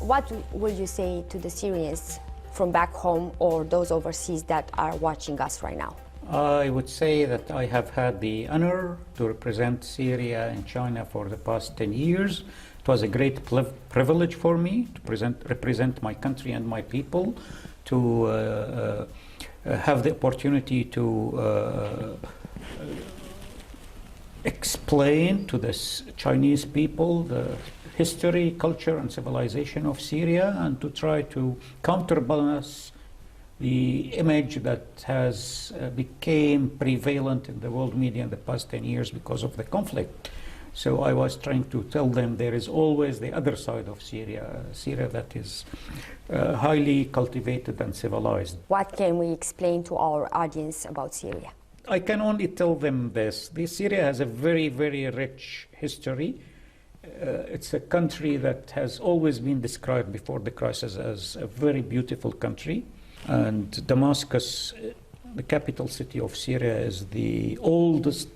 What will you say to the Syrians from back home or those overseas that are watching us right now? I would say that I have had the honor to represent Syria in China for the past 10 years. It was a great privilege for me to represent my country and my people, to have the opportunity to explain to the Chinese people the history, culture, and civilization of Syria, and to try to counterbalance the image that has became prevalent in the world media in the past 10 years because of the conflict. So I was trying to tell them there is always the other side of Syria, Syria that is highly cultivated and civilized. What can we explain to our audience about Syria? I can only tell them this. Syria has a very, very rich history. It's a country that has always been described before the crisis as a very beautiful country. And Damascus, the capital city of Syria, is the oldest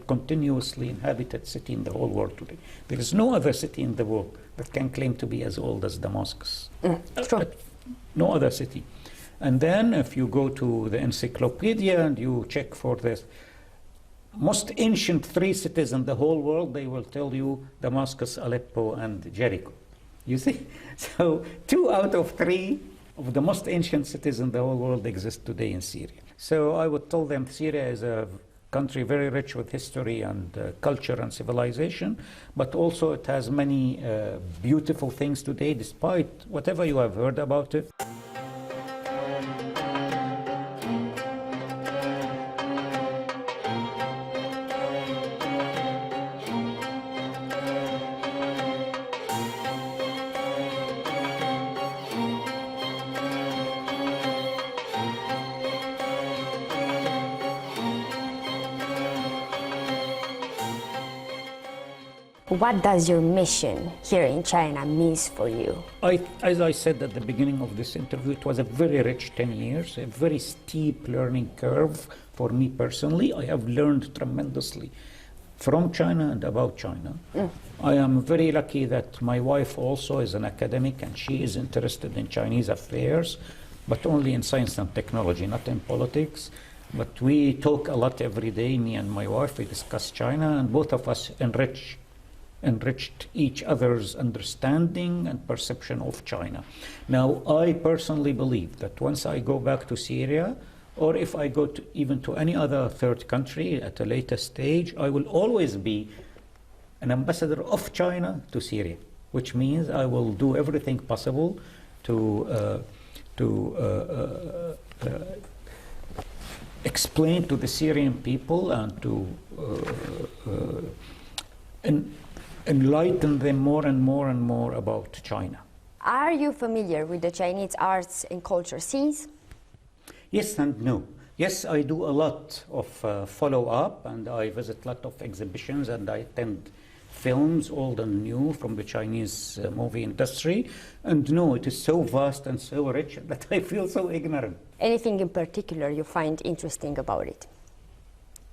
continuously inhabited city in the whole world today. There is no other city in the world that can claim to be as old as Damascus. True. No other city. And then if you go to the encyclopedia and you check for the most ancient 3 cities in the whole world, they will tell you Damascus, Aleppo, and Jericho. You see? So 2 out of 3 of the most ancient cities in the whole world exist today in Syria. So I would tell them Syria is a country very rich with history and culture and civilization, but also it has many beautiful things today, despite whatever you have heard about it. What does your mission here in China means for you? As I said at the beginning of this interview, it was a very rich 10 years, a very steep learning curve for me personally. I have learned tremendously from China and about China. I am very lucky that my wife also is an academic and she is interested in Chinese affairs, but only in science and technology, not in politics. But we talk a lot every day, me and my wife, we discuss China, and both of us enriched each other's understanding and perception of China. Now, I personally believe that once I go back to Syria, or if I go even to any other third country at a later stage, I will always be an ambassador of China to Syria, which means I will do everything possible to explain to the Syrian people and to enlighten them more and more and more about China. Are you familiar with the Chinese arts and culture scenes? Yes and no. Yes, I do a lot of follow-up, and I visit a lot of exhibitions, and I attend films, old and new, from the Chinese movie industry. And no, it is so vast and so rich that I feel so ignorant. Anything in particular you find interesting about it?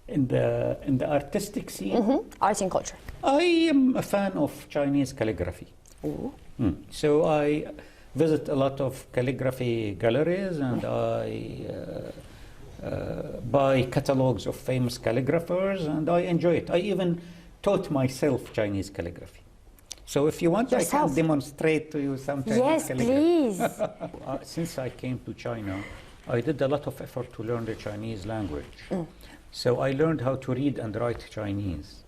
In the artistic scene? Arts and culture. I am a fan of Chinese calligraphy. Ooh. So I visit a lot of calligraphy galleries, and I buy catalogs of famous calligraphers, and I enjoy it. I even taught myself Chinese calligraphy. So if you want, Yourself? I can demonstrate to you some Chinese Yes, calligraphy. please. Since I came to China, I did a lot of effort to learn the Chinese language. So I learned how to read and write Chinese.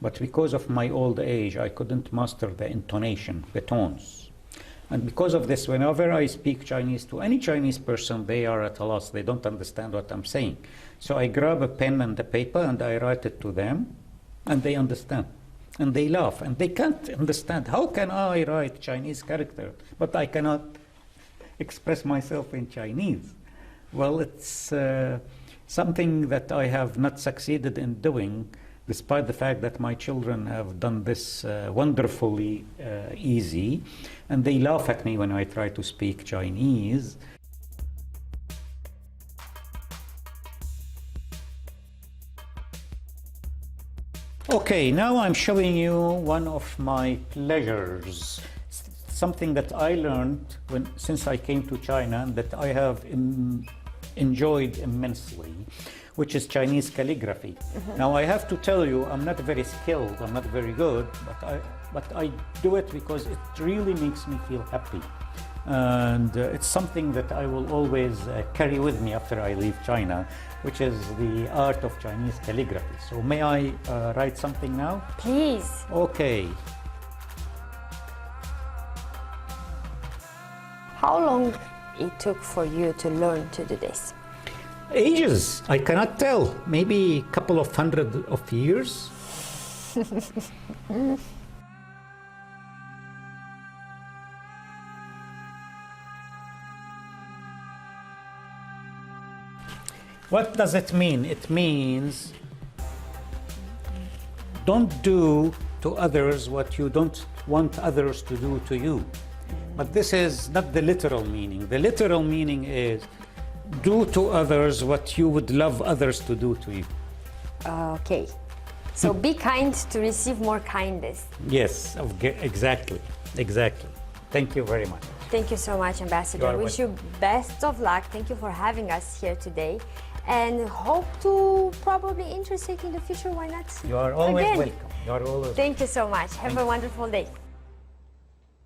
But because of my old age, I couldn't master the intonation, the tones. And because of this, whenever I speak Chinese to any Chinese person, they are at a loss. They don't understand what I'm saying. So I grab a pen and a paper and I write it to them, and they understand. And they laugh, and they can't understand. How can I write Chinese character, but I cannot express myself in Chinese? Well, it's something that I have not succeeded in doing, despite the fact that my children have done this wonderfully easy, and they laugh at me when I try to speak Chinese. Okay, now I'm showing you one of my pleasures. something that I learned since I came to China and that I have enjoyed immensely, which is Chinese calligraphy. Now I have to tell you, I'm not very skilled, I'm not very good, but I do it because it really makes me feel happy. And it's something that I will always carry with me after I leave China, which is the art of Chinese calligraphy. So may I write something now? Please. Okay. How long it took for you to learn to do this? Ages, I cannot tell. Maybe a couple of hundred of years. What does it mean? It means don't do to others what you don't want others to do to you. But this is not the literal meaning. The literal meaning is do to others what you would love others to do to you. Okay. So be kind to receive more kindness. Yes, exactly. Thank you very much. Thank you so much, Ambassador. Wish you best of luck. Thank you for having us here today. And hope to probably intersect in the future. Why not? You are always again? welcome. You are always Thank you so much. Have a wonderful day.